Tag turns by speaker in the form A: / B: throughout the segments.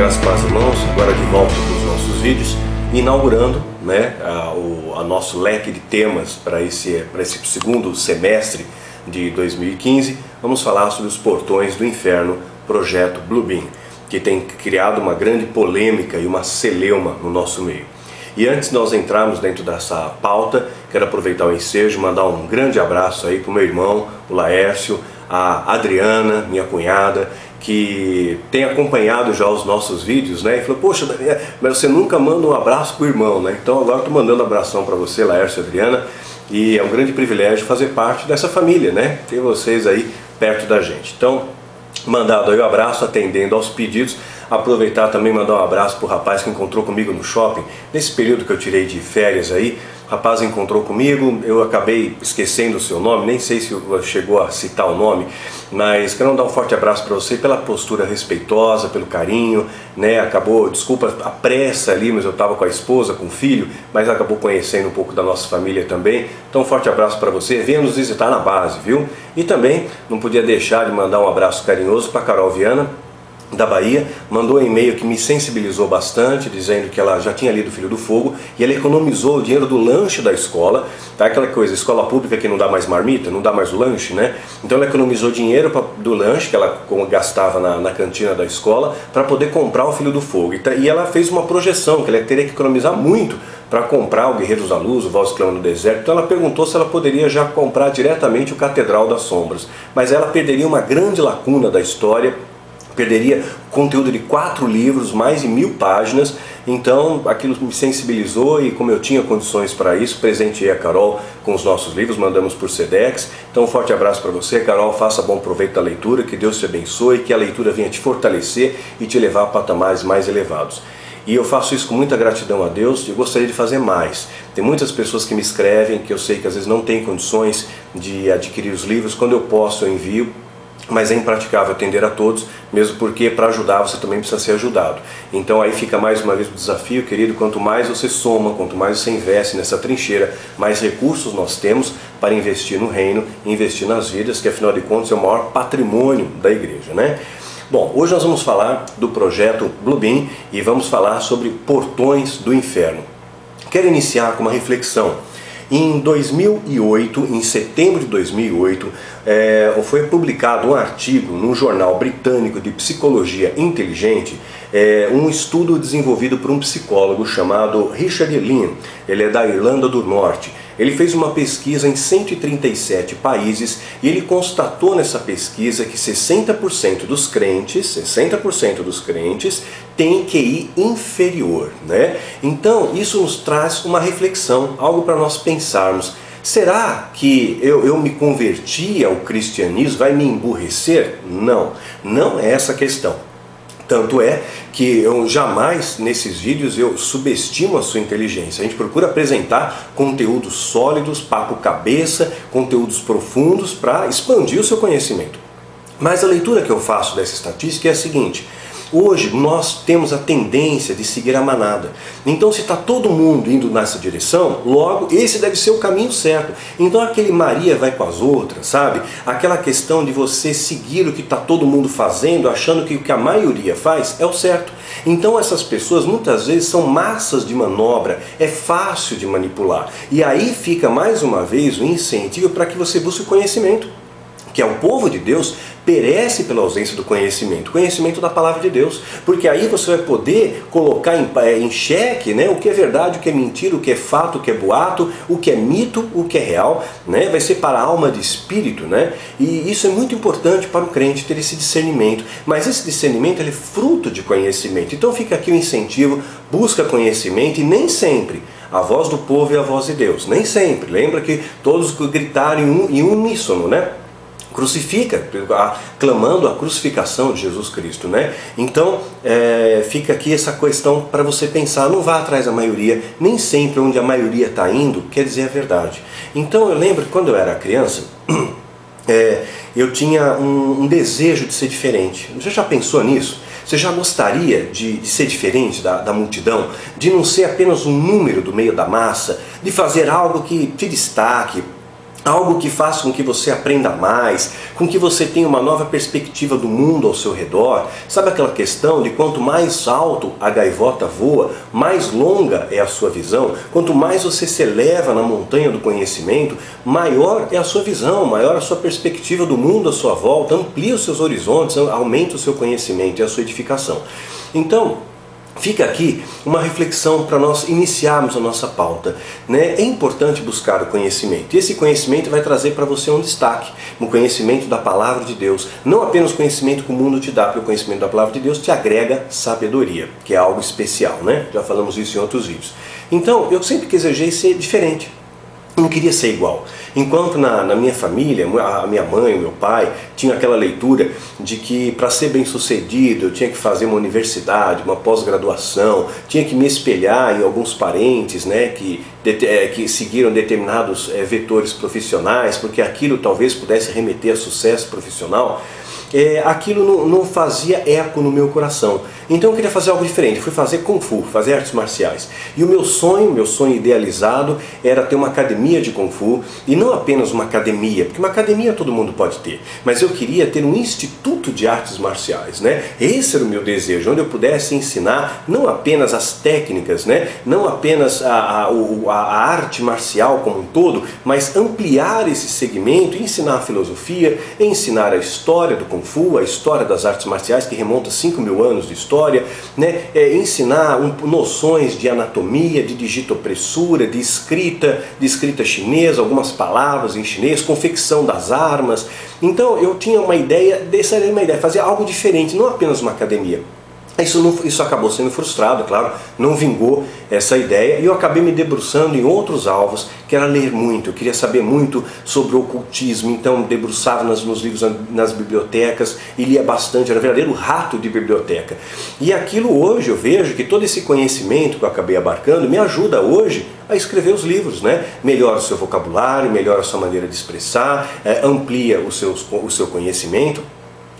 A: Graças a Deus, irmãos, agora de volta com os nossos vídeos, inaugurando o nosso leque de temas para esse segundo semestre de 2015. Vamos falar sobre os portões do inferno, projeto Bluebeam, que tem criado uma grande polêmica e uma celeuma no nosso meio. E antes de nós entrarmos dentro dessa pauta, quero aproveitar o ensejo, mandar um grande abraço aí para o meu irmão, o Laércio, a Adriana, minha cunhada, que tem acompanhado já os nossos vídeos, né? E falou, poxa, Daniel, mas você nunca manda um abraço pro irmão, né? Então agora estou mandando um abração para você, Laércio e Adriana, e é um grande privilégio fazer parte dessa família, né? Ter vocês aí perto da gente. Então, mandado aí o abraço, atendendo aos pedidos. Aproveitar também e mandar um abraço pro rapaz que encontrou comigo no shopping, nesse período que eu tirei de férias aí. O rapaz encontrou comigo, eu acabei esquecendo o seu nome, nem sei se chegou a citar o nome, mas quero dar um forte abraço para você pela postura respeitosa, pelo carinho, né? Acabou, desculpa a pressa ali, mas eu estava com a esposa, com o filho, mas acabou conhecendo um pouco da nossa família também. Então um forte abraço para você, venha nos visitar na base, viu? E também não podia deixar de mandar um abraço carinhoso para Carol Viana, da Bahia, mandou um e-mail que me sensibilizou bastante, dizendo que ela já tinha lido Filho do Fogo e ela economizou o dinheiro do lanche da escola, tá? Aquela coisa, escola pública que não dá mais marmita, não dá mais o lanche, né? Então ela economizou dinheiro do lanche que ela gastava na cantina da escola para poder comprar o Filho do Fogo. E ela fez uma projeção que ela teria que economizar muito para comprar o Guerreiros da Luz, o Voz Clama no Deserto. Então ela perguntou se ela poderia já comprar diretamente o Catedral das Sombras, mas ela perderia uma grande lacuna da história, perderia conteúdo de 4 livros, mais de 1000 páginas, então aquilo me sensibilizou e como eu tinha condições para isso, presenteei a Carol com os nossos livros, mandamos por Sedex. Então um forte abraço para você, Carol, faça bom proveito da leitura, que Deus te abençoe, que a leitura venha te fortalecer e te levar a patamares mais elevados. E eu faço isso com muita gratidão a Deus e gostaria de fazer mais. Tem muitas pessoas que me escrevem, que eu sei que às vezes não têm condições de adquirir os livros, quando eu posso eu envio, mas é impraticável atender a todos, mesmo porque para ajudar você também precisa ser ajudado. Então aí fica mais uma vez o desafio, querido, quanto mais você soma, quanto mais você investe nessa trincheira, mais recursos nós temos para investir no reino, investir nas vidas, que afinal de contas é o maior patrimônio da igreja, né? Bom, hoje nós vamos falar do projeto Bluebeam e vamos falar sobre portões do inferno. Quero iniciar com uma reflexão. Em 2008, em setembro de 2008, foi publicado um artigo num jornal britânico de psicologia inteligente, um estudo desenvolvido por um psicólogo chamado Richard Lynn. Ele é da Irlanda do Norte. Ele fez uma pesquisa em 137 países e ele constatou nessa pesquisa que 60% dos crentes têm QI inferior, né? Então isso nos traz uma reflexão, algo para nós pensarmos. Será que eu me converti ao cristianismo, vai me emburrecer? Não, não é essa a questão. Tanto é que eu jamais, nesses vídeos, eu subestimo a sua inteligência. A gente procura apresentar conteúdos sólidos, papo cabeça, conteúdos profundos para expandir o seu conhecimento. Mas a leitura que eu faço dessa estatística é a seguinte: hoje nós temos a tendência de seguir a manada. Então se está todo mundo indo nessa direção, logo esse deve ser o caminho certo. Então aquele Maria vai com as outras, sabe? Aquela questão de você seguir o que está todo mundo fazendo, achando que o que a maioria faz é o certo. Então essas pessoas muitas vezes são massas de manobra, é fácil de manipular. E aí fica mais uma vez o incentivo para que você busque o conhecimento, que é o povo de Deus perece pela ausência do conhecimento da palavra de Deus, porque aí você vai poder colocar em xeque, né, o que é verdade, o que é mentira, o que é fato, o que é boato, o que é mito, o que é real, né, vai separar a alma de espírito, né, e isso é muito importante para o crente ter esse discernimento, mas esse discernimento ele é fruto de conhecimento. Então fica aqui o incentivo, busca conhecimento e nem sempre a voz do povo é a voz de Deus, nem sempre, lembra que todos gritaram em uníssono, né? Crucifica, clamando a crucificação de Jesus Cristo, né? Então fica aqui essa questão para você pensar, não vá atrás da maioria, nem sempre onde a maioria está indo quer dizer a verdade. Então eu lembro que quando eu era criança, eu tinha um desejo de ser diferente. Você já pensou nisso? Você já gostaria de ser diferente da multidão? De não ser apenas um número do meio da massa? De fazer algo que te destaque? algo que faça com que você aprenda mais, com que você tenha uma nova perspectiva do mundo ao seu redor. Sabe aquela questão de quanto mais alto a gaivota voa, mais longa é a sua visão? Quanto mais você se eleva na montanha do conhecimento, maior é a sua visão, maior a sua perspectiva do mundo à sua volta, amplia os seus horizontes, aumenta o seu conhecimento e a sua edificação. Então, fica aqui uma reflexão para nós iniciarmos a nossa pauta, né? É importante buscar o conhecimento. E esse conhecimento vai trazer para você um destaque, um conhecimento da Palavra de Deus. Não apenas o conhecimento que o mundo te dá, porque o conhecimento da Palavra de Deus te agrega sabedoria, que é algo especial, né? Já falamos isso em outros vídeos. Então, eu sempre desejei ser diferente. Eu não queria ser igual. Enquanto na minha família, a minha mãe, o meu pai, tinha aquela leitura de que para ser bem sucedido eu tinha que fazer uma universidade, uma pós-graduação, tinha que me espelhar em alguns parentes, né, que seguiram determinados vetores profissionais, porque aquilo talvez pudesse remeter a sucesso profissional. Aquilo não fazia eco no meu coração. Então eu queria fazer algo diferente. Eu fui fazer Kung Fu, fazer artes marciais. E o meu sonho idealizado era ter uma academia de Kung Fu. E não apenas uma academia, porque uma academia todo mundo pode ter. Mas eu queria ter um instituto de artes marciais, né? Esse era o meu desejo, onde eu pudesse ensinar não apenas as técnicas, né? Não apenas a arte marcial como um todo, mas ampliar esse segmento e ensinar a filosofia, ensinar a história do Kung Fu, a história das artes marciais, que remonta a 5.000 anos de história, né? Ensinar noções de anatomia, de digitopressura, de escrita chinesa, algumas palavras em chinês, confecção das armas. Então eu tinha uma ideia, fazer algo diferente, não apenas uma academia. Isso acabou sendo frustrado, claro, não vingou essa ideia, e eu acabei me debruçando em outros alvos, que era ler muito. Eu queria saber muito sobre o ocultismo, então debruçava nos livros, nas bibliotecas, e lia bastante, era um verdadeiro rato de biblioteca. E aquilo hoje eu vejo que todo esse conhecimento que eu acabei abarcando me ajuda hoje a escrever os livros, né? Melhora o seu vocabulário, melhora a sua maneira de expressar, amplia o seu conhecimento.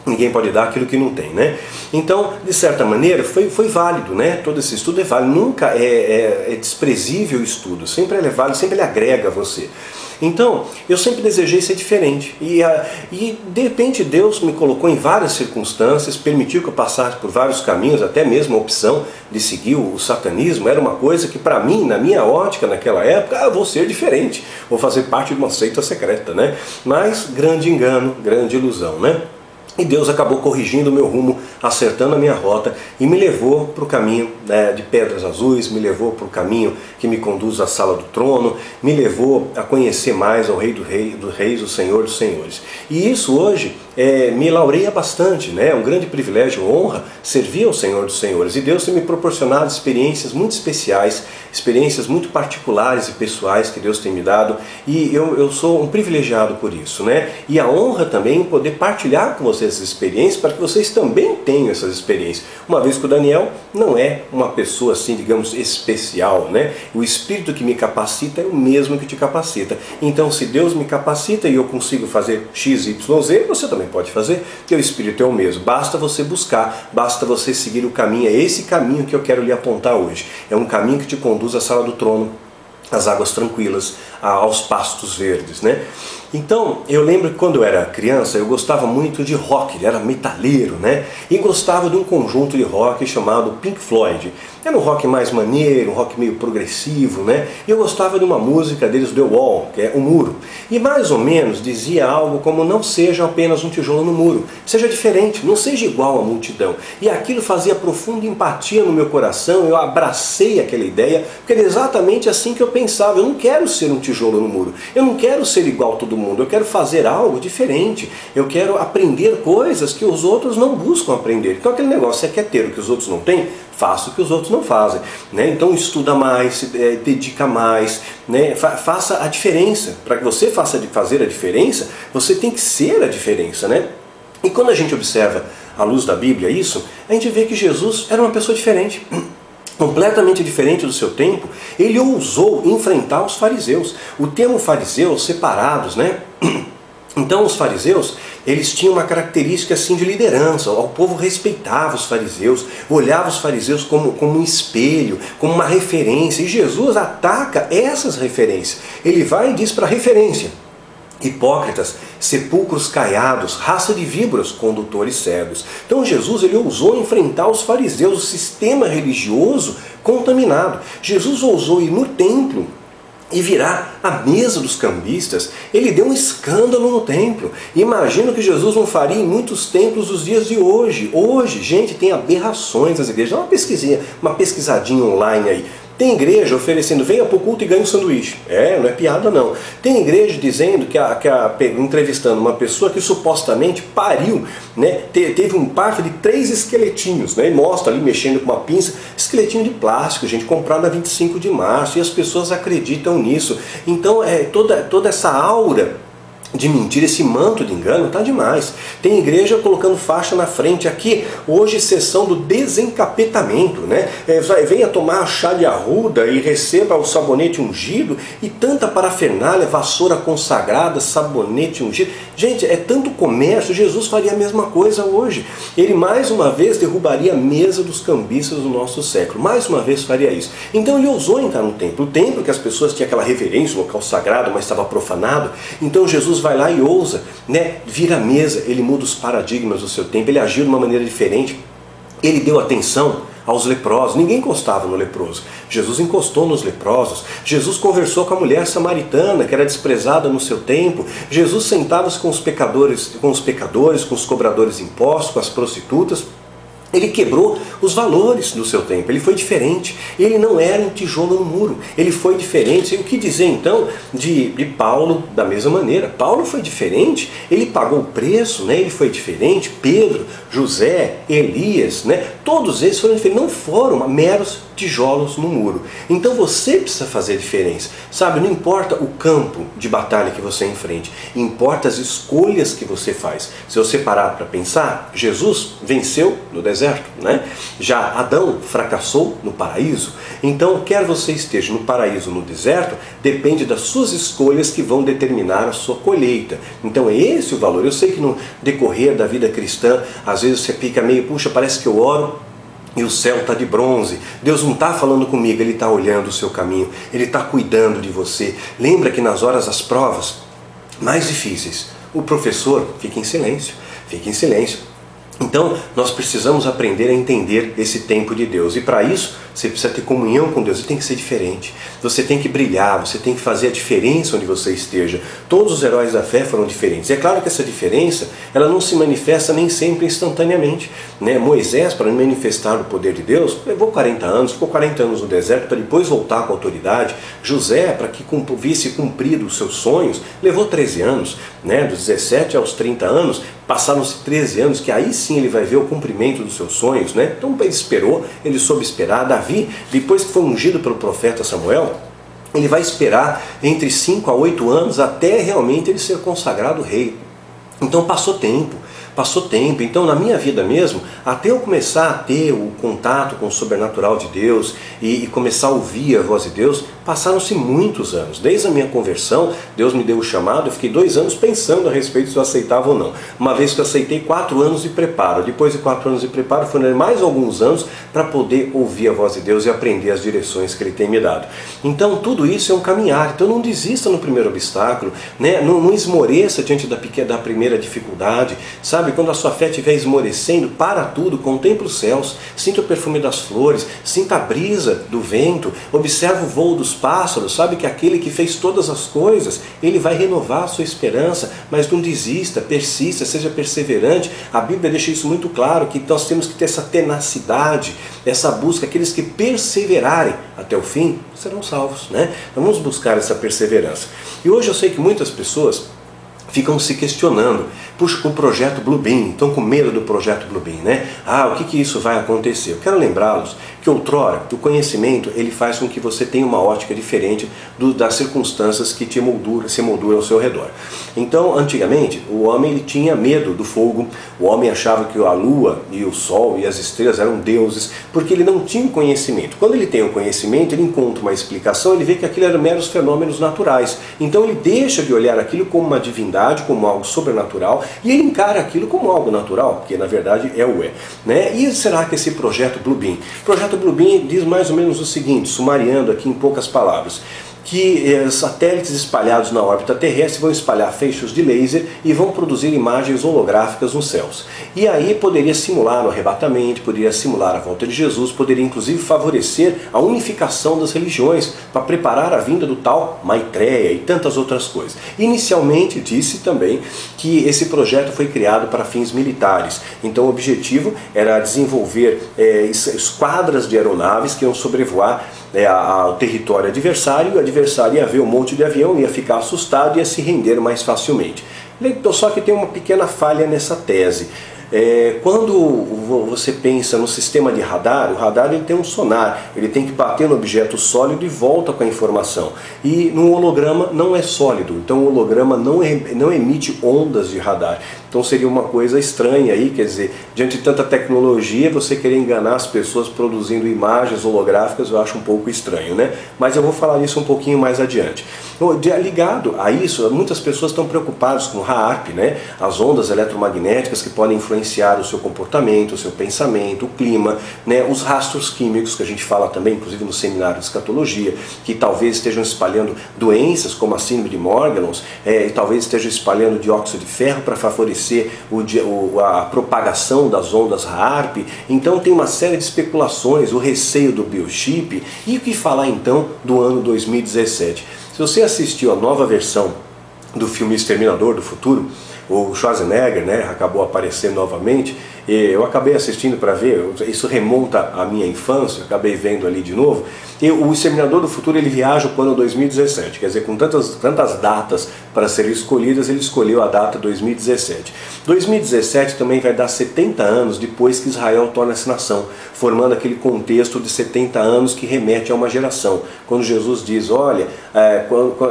A: Ninguém pode dar aquilo que não tem, né? Então, de certa maneira, foi válido, né? Todo esse estudo é válido, nunca é desprezível o estudo, sempre ele é válido, sempre ele agrega a você. Então, eu sempre desejei ser diferente. E de repente Deus me colocou em várias circunstâncias, permitiu que eu passasse por vários caminhos, até mesmo a opção de seguir o satanismo era uma coisa que para mim, na minha ótica naquela época, eu vou ser diferente, vou fazer parte de uma seita secreta, né? Mas grande engano, grande ilusão, né? E Deus acabou corrigindo o meu rumo, acertando a minha rota e me levou para o caminho, né, de Pedras Azuis, me levou para o caminho que me conduz à sala do trono, me levou a conhecer mais ao Rei dos Reis, o Senhor dos Senhores. E isso hoje me laureia bastante, né? É um grande privilégio, honra, servir ao Senhor dos Senhores. E Deus tem me proporcionado experiências muito especiais, experiências muito particulares e pessoais que Deus tem me dado. E eu sou um privilegiado por isso, né? E a honra também em poder partilhar com vocês essas experiências, para que vocês também tenham essas experiências. Uma vez que o Daniel não é uma pessoa assim, digamos, especial, né? O Espírito que me capacita é o mesmo que te capacita. Então, se Deus me capacita e eu consigo fazer X, Y, Z, você também pode fazer, porque o Espírito é o mesmo. Basta você buscar, basta você seguir o caminho. É esse caminho que eu quero lhe apontar hoje. É um caminho que te conduz à sala do trono, às águas tranquilas, aos pastos verdes, né? Então, eu lembro que quando eu era criança, eu gostava muito de rock, ele era metaleiro, né? E gostava de um conjunto de rock chamado Pink Floyd. Era um rock mais maneiro, um rock meio progressivo, né? E eu gostava de uma música deles, The Wall, que é o muro. E mais ou menos dizia algo como: não seja apenas um tijolo no muro, seja diferente, não seja igual à multidão. E aquilo fazia profunda empatia no meu coração, eu abracei aquela ideia, porque era exatamente assim que eu pensava. Eu não quero ser um tijolo no muro, eu não quero ser igual a todo mundo, eu quero fazer algo diferente, eu quero aprender coisas que os outros não buscam aprender. Então aquele negócio, você quer ter o que os outros não têm? Faça o que os outros não fazem, né? Então estuda mais, se dedica mais, né? Faça a diferença. Para que você fazer a diferença, você tem que ser a diferença, né? E quando a gente observa à luz da Bíblia isso, a gente vê que Jesus era uma pessoa diferente, completamente diferente do seu tempo. Ele ousou enfrentar os fariseus. O termo fariseus, separados, né? Então os fariseus, eles tinham uma característica assim de liderança. O povo respeitava os fariseus, olhava os fariseus como um espelho, como uma referência. E Jesus ataca essas referências. Ele vai e diz para a referência: hipócritas, sepulcros caiados, raça de víboras, condutores cegos. Então Jesus ele ousou enfrentar os fariseus, o sistema religioso contaminado. Jesus ousou ir no templo e virar a mesa dos cambistas. Ele deu um escândalo no templo. Imagino que Jesus não faria em muitos templos dos dias de hoje. Hoje, gente, tem aberrações nas igrejas. Dá uma pesquisadinha online aí. Tem igreja oferecendo, venha para o culto e ganhe um sanduíche. Não é piada não. Tem igreja dizendo entrevistando uma pessoa que supostamente pariu, né, teve um parto de 3 esqueletinhos, né, e mostra ali mexendo com uma pinça, esqueletinho de plástico, gente, comprado na 25 de março, e as pessoas acreditam nisso. Então toda essa aura de mentira, esse manto de engano, está demais. Tem igreja colocando faixa na frente aqui, hoje sessão do desencapetamento, né? Venha tomar chá de arruda e receba o sabonete ungido, e tanta parafernália, vassoura consagrada, sabonete ungido. Gente, é tanto comércio. Jesus faria a mesma coisa hoje. Ele mais uma vez derrubaria a mesa dos cambistas do nosso século. Mais uma vez faria isso. Então ele ousou entrar no templo. O templo que as pessoas tinham aquela reverência, um local sagrado, mas estava profanado. Então Jesus vai lá e ousa, né, vira a mesa, ele muda os paradigmas do seu tempo, ele agiu de uma maneira diferente, ele deu atenção aos leprosos. Ninguém encostava no leproso. Jesus encostou nos leprosos. Jesus conversou com a mulher samaritana, que era desprezada no seu tempo. Jesus sentava-se com os pecadores, com os cobradores de impostos, com as prostitutas. Ele quebrou os valores do seu tempo, ele foi diferente. Ele não era um tijolo no muro, ele foi diferente. E o que dizer então de Paulo da mesma maneira? Paulo foi diferente, ele pagou o preço, né? Ele foi diferente. Pedro, José, Elias, né? Todos eles foram diferentes, não foram meros tijolos no muro. Então você precisa fazer a diferença, sabe? Não importa o campo de batalha que você enfrente, importa as escolhas que você faz. Se você parar para pensar, Jesus venceu no deserto, né? Já Adão fracassou no paraíso. Então, quer você esteja no paraíso ou no deserto, depende das suas escolhas que vão determinar a sua colheita. Então é esse o valor. Eu sei que no decorrer da vida cristã, às vezes você fica meio, puxa, parece que eu oro e o céu está de bronze. Deus não está falando comigo, Ele está olhando o seu caminho, Ele está cuidando de você. Lembra que nas horas das provas mais difíceis, o professor fica em silêncio, fica em silêncio. Então, nós precisamos aprender a entender esse tempo de Deus. E para isso, você precisa ter comunhão com Deus. Você tem que ser diferente. Você tem que brilhar. Você tem que fazer a diferença onde você esteja. Todos os heróis da fé foram diferentes. E é claro que essa diferença, ela não se manifesta nem sempre instantaneamente, né? Moisés, para manifestar o poder de Deus, levou 40 anos, ficou 40 anos no deserto para depois voltar com a autoridade. José, para que visse cumprido os seus sonhos, levou 13 anos, né? Dos 17 aos 30 anos, passaram-se 13 anos, que aí sim ele vai ver o cumprimento dos seus sonhos, né? Então ele esperou, ele soube esperar. Davi, depois que foi ungido pelo profeta Samuel, ele vai esperar entre 5 a 8 anos até realmente ele ser consagrado rei. Então passou tempo. Então na minha vida mesmo, até eu começar a ter o contato com o sobrenatural de Deus e começar a ouvir a voz de Deus, passaram-se muitos anos. Desde a minha conversão, Deus me deu o chamado, eu fiquei 2 anos pensando a respeito se eu aceitava ou não. Uma vez que eu aceitei, 4 anos de preparo. Depois de 4 anos de preparo, foram mais alguns anos para poder ouvir a voz de Deus e aprender as direções que Ele tem me dado. Então tudo isso é um caminhar. Então não desista no primeiro obstáculo, né? Não esmoreça diante da primeira dificuldade, sabe? Quando a sua fé estiver esmorecendo, para tudo, contemple os céus, sinta o perfume das flores, sinta a brisa do vento, observe o voo dos pássaros, sabe que aquele que fez todas as coisas, Ele vai renovar a sua esperança, mas não desista, persista, seja perseverante. A Bíblia deixa isso muito claro, que nós temos que ter essa tenacidade, essa busca. Aqueles que perseverarem até o fim serão salvos, né? Então vamos buscar essa perseverança. E hoje eu sei que muitas pessoas ficam se questionando, puxa, o projeto Bluebeam, estão com medo do projeto Bluebeam, né? O que isso vai acontecer? Eu quero lembrá-los que outrora, o conhecimento, ele faz com que você tenha uma ótica diferente das circunstâncias que se molduram ao seu redor. Então, antigamente, o homem ele tinha medo do fogo, o homem achava que a lua e o sol e as estrelas eram deuses, porque ele não tinha conhecimento. Quando ele tem o conhecimento, ele encontra uma explicação, ele vê que aquilo eram meros fenômenos naturais. Então ele deixa de olhar aquilo como uma divindade, como algo sobrenatural, e ele encara aquilo como algo natural, porque na verdade né? E será que esse projeto Bluebeam? O projeto Bluebeam diz mais ou menos o seguinte, sumariando aqui em poucas palavras. que satélites espalhados na órbita terrestre vão espalhar feixes de laser e vão produzir imagens holográficas nos céus. E aí poderia simular o arrebatamento, poderia simular a volta de Jesus, poderia inclusive favorecer a unificação das religiões para preparar a vinda do tal Maitreya e tantas outras coisas. Inicialmente disse também que esse projeto foi criado para fins militares, então o objetivo era desenvolver esquadras de aeronaves que iam sobrevoar ao território adversário, e o adversário ia ver um monte de avião, ia ficar assustado e ia se render mais facilmente. Só que tem uma pequena falha nessa tese. Quando você pensa no sistema de radar, o radar ele tem um sonar, ele tem que bater no objeto sólido e volta com a informação. E no holograma não é sólido, então o holograma não emite ondas de radar. Então seria uma coisa estranha aí, quer dizer, diante de tanta tecnologia, você querer enganar as pessoas produzindo imagens holográficas, eu acho um pouco estranho, né? Mas eu vou falar isso um pouquinho mais adiante. Ligado a isso, muitas pessoas estão preocupadas com o HAARP, né? As ondas eletromagnéticas que podem influenciar o seu comportamento, o seu pensamento, o clima, né? Os rastros químicos que a gente fala também, inclusive no seminário de escatologia, que talvez estejam espalhando doenças como a síndrome de Morgellons, e talvez estejam espalhando dióxido de ferro para favorecer a propagação das ondas HAARP. Então tem uma série de especulações, o receio do biochip. E o que falar então do ano 2017? Se você assistiu a nova versão do filme Exterminador do Futuro, o Schwarzenegger, né, acabou aparecendo novamente, eu acabei assistindo para ver, isso remonta à minha infância, acabei vendo ali de novo, e o Exterminador do Futuro ele viaja para o ano 2017, quer dizer, com tantas datas para serem escolhidas, ele escolheu a data 2017. 2017 também vai dar 70 anos depois que Israel torna-se nação, formando aquele contexto de 70 anos que remete a uma geração. Quando Jesus diz, olha,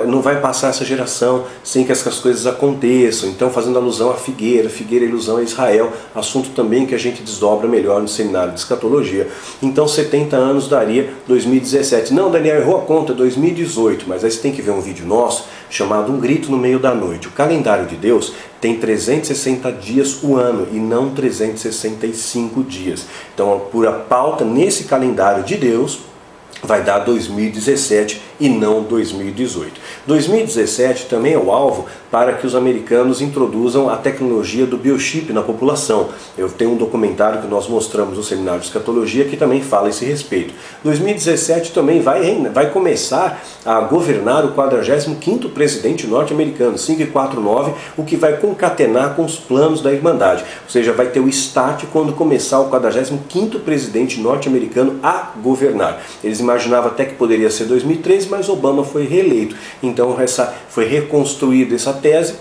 A: não vai passar essa geração sem que essas coisas aconteçam, então fazendo alusão à figueira é ilusão a Israel, assunto também que a gente desdobra melhor no seminário de escatologia. Então 70 anos daria 2017. Não, Daniel, errou a conta, 2018, mas aí você tem que ver um vídeo nosso chamado Um Grito no Meio da Noite. O calendário de Deus tem 360 dias o ano e não 365 dias. Então, por a pauta nesse calendário de Deus, vai dar 2017 e não 2018. 2017 também é o alvo para que os americanos introduzam a tecnologia do biochip na população. Eu tenho um documentário que nós mostramos no seminário de escatologia que também fala a esse respeito. 2017 também vai começar a governar o 45º presidente norte-americano, 549, o que vai concatenar com os planos da Irmandade. Ou seja, vai ter o start quando começar o 45º presidente norte-americano a governar. Eles imaginavam até que poderia ser 2013, mas Obama foi reeleito. Então foi reconstruída essa tese,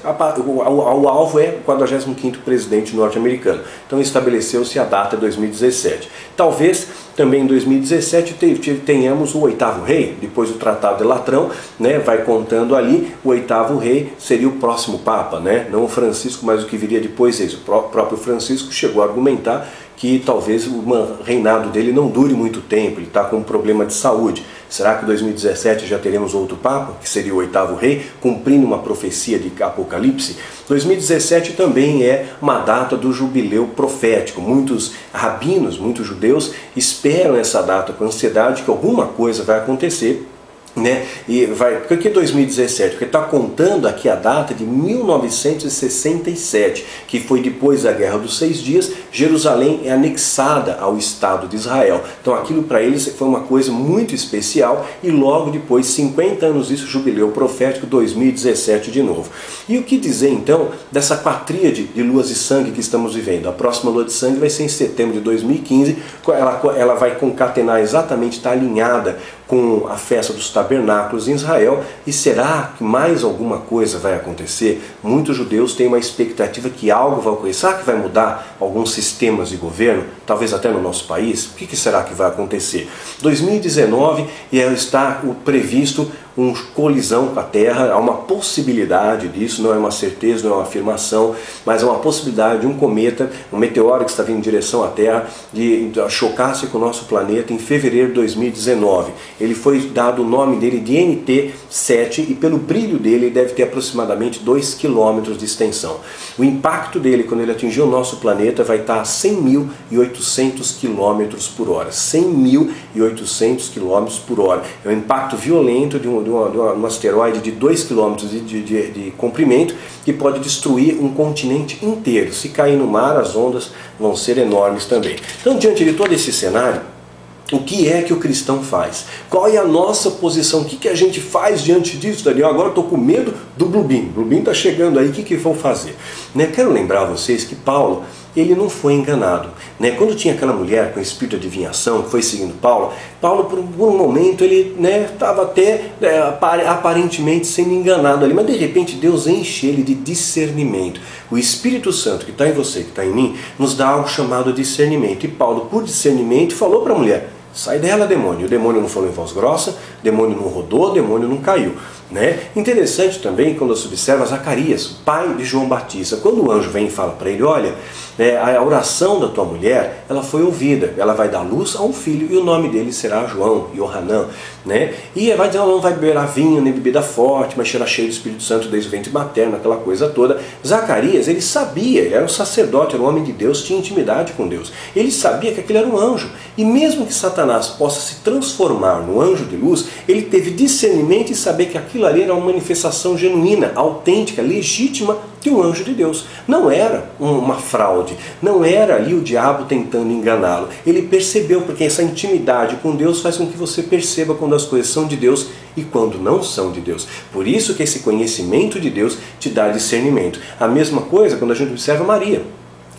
A: o alvo é o 45º presidente norte-americano. Então estabeleceu-se a data de 2017. Talvez também em 2017 tenhamos o 8º rei, depois do Tratado de Latrão, né, vai contando ali, o 8º rei seria o próximo Papa, né, não o Francisco, mas o que viria depois é isso. O próprio Francisco chegou a argumentar que talvez o reinado dele não dure muito tempo, ele está com um problema de saúde. Será que em 2017 já teremos outro Papa, que seria o 8º rei, cumprindo uma profecia de Apocalipse? 2017 também é uma data do jubileu profético. Muitos rabinos, muitos judeus esperam essa data com ansiedade que alguma coisa vai acontecer. Né? E por que 2017? Porque está contando aqui a data de 1967, que foi depois da Guerra dos 6 Dias, Jerusalém é anexada ao Estado de Israel. Então aquilo para eles foi uma coisa muito especial e logo depois, 50 anos disso, jubileu profético, 2017 de novo. E o que dizer então dessa quatríade de luas de sangue que estamos vivendo? A próxima lua de sangue vai ser em setembro de 2015, ela vai concatenar exatamente, está alinhada com a festa dos tabernáculos em Israel. E será que mais alguma coisa vai acontecer? Muitos judeus têm uma expectativa que algo vai ocorrer. Será que vai mudar alguns sistemas de governo? Talvez até no nosso país? O que será que vai acontecer? 2019 está previsto uma colisão com a Terra, há uma possibilidade disso, não é uma certeza, não é uma afirmação, mas é uma possibilidade de um cometa, um meteoro que está vindo em direção à Terra, de chocar-se com o nosso planeta em fevereiro de 2019. Ele foi dado o nome dele de NT7 e pelo brilho dele deve ter aproximadamente 2 km de extensão. O impacto dele quando ele atingir o nosso planeta vai estar a 100.800 km por hora. 100.800 km por hora. É um impacto violento de um um asteroide de 2 km de comprimento que pode destruir um continente inteiro. Se cair no mar, as ondas vão ser enormes também. Então, diante de todo esse cenário, o que é que o cristão faz? Qual é a nossa posição? O que a gente faz diante disso, Daniel? Agora eu estou com medo do Blue Beam. Blue Beam está chegando aí, o que vão fazer? Quero lembrar a vocês que Paulo, ele não foi enganado. Quando tinha aquela mulher com espírito de adivinhação que foi seguindo Paulo, por um momento ele estava até aparentemente sendo enganado ali, mas de repente Deus enche ele de discernimento. O Espírito Santo que está em você, que está em mim, nos dá algo chamado discernimento. E Paulo, por discernimento, falou para a mulher: sai dela, demônio. O demônio não falou em voz grossa, o demônio não rodou, o demônio não caiu. Interessante também quando se observa Zacarias, pai de João Batista. Quando o anjo vem e fala para ele: olha, a oração da tua mulher, ela foi ouvida, ela vai dar luz a um filho e o nome dele será João, Yohanan. E vai dizer: ela não vai beber vinho nem bebida forte, mas será cheio do Espírito Santo desde o ventre materno, aquela coisa toda. Zacarias, ele sabia, ele era um sacerdote, era um homem de Deus, tinha intimidade com Deus. Ele sabia que aquele era um anjo. E mesmo que Satanás possa se transformar no anjo de luz, ele teve discernimento e saber que aquilo ali era uma manifestação genuína, autêntica, legítima de um anjo de Deus. Não era uma fraude, não era ali o diabo tentando enganá-lo. Ele percebeu, porque essa intimidade com Deus faz com que você perceba quando as coisas são de Deus e quando não são de Deus. Por isso que esse conhecimento de Deus te dá discernimento. A mesma coisa quando a gente observa Maria.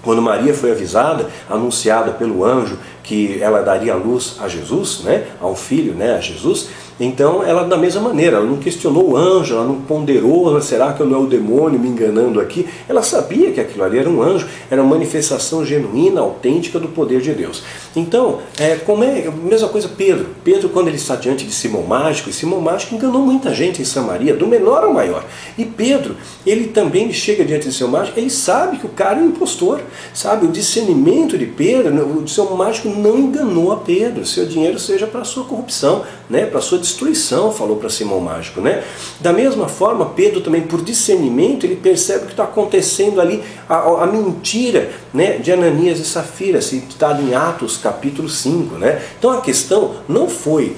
A: Quando Maria foi avisada, anunciada pelo anjo, que ela daria luz a Jesus, a um filho, a Jesus, então ela da mesma maneira, ela não questionou o anjo, ela não ponderou: será que eu não é o demônio me enganando aqui? Ela sabia que aquilo ali era um anjo, era uma manifestação genuína, autêntica do poder de Deus. Então, a mesma coisa Pedro. Pedro, quando ele está diante de Simão Mágico, e Simão Mágico enganou muita gente em Samaria, do menor ao maior. E Pedro, ele também chega diante de Simão Mágico, ele sabe que o cara é um impostor, sabe? O discernimento de Pedro, o Simão Mágico não enganou a Pedro. Seu dinheiro seja para a sua corrupção, para a sua destruição, falou para Simão Mágico. Da mesma forma, Pedro também, por discernimento, ele percebe o que está acontecendo ali, a mentira de Ananias e Safira, citado em Atos capítulo 5. Então a questão não foi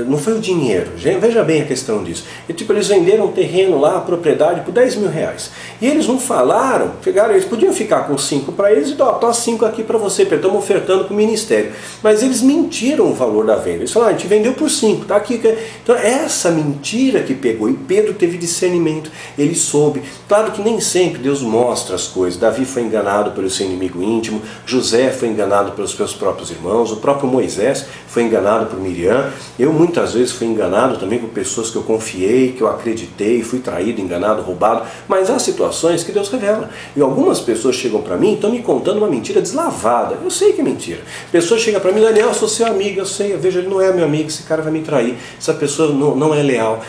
A: não foi o dinheiro. Veja bem a questão disso. Eles venderam um terreno lá, a propriedade, por 10 mil reais. E eles não falaram, eles podiam ficar com 5 para eles e dar 5 aqui para você, estamos ofertando para o ministério. Mas eles mentiram o valor da venda. Eles falaram: a gente vendeu por 5, está aqui. Então essa mentira que pegou, e Pedro teve discernimento, ele soube. Claro que nem sempre Deus mostra as coisas. Davi foi enganado pelo seu inimigo íntimo, José foi enganado pelos seus próprios irmãos, o próprio Moisés foi enganado por Miriam. Eu muitas vezes fui enganado também por pessoas que eu confiei, que eu acreditei, fui traído, enganado, roubado. Mas há situações que Deus revela. E algumas pessoas chegam para mim e estão me contando uma mentira deslavada. Eu sei que é mentira. Pessoas chegam para mim: Daniel, eu sou seu amigo, eu sei, eu vejo, ele não é meu amigo, esse cara vai me trair, essa pessoa não é leal.